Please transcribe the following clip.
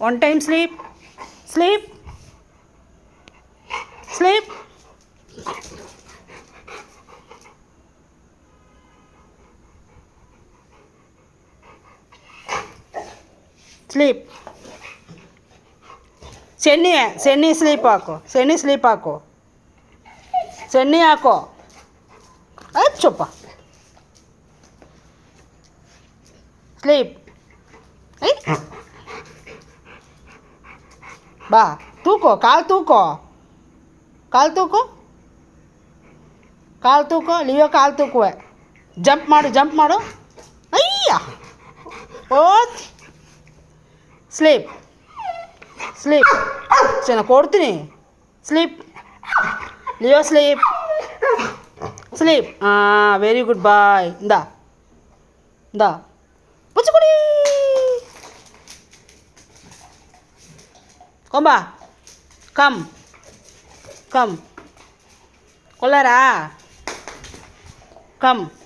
One time sleep. Sleep. Sleep. Sleep. Senni sleep ಹಾಕು. Senni sleep ಹಾಕು. Senni ಹಾಕು. Achappa. Sleep. ಬಾ ತೂಕೋ ಕಾಲು ತೂಕೋ ಲಿಯೋ ಕಾಲು ತೂಕುವೆ jump ಮಾಡು ಅಯ್ಯ ಓತ್ ಸ್ಲೀಪ್ ಚೆನ್ನಾಗಿ ಕೊಡ್ತೀನಿ sleep Leo sleep very good boy ಇಂದ ಪುಚ್ಚುಕೊಡಿ Komba, come, Kolara, come.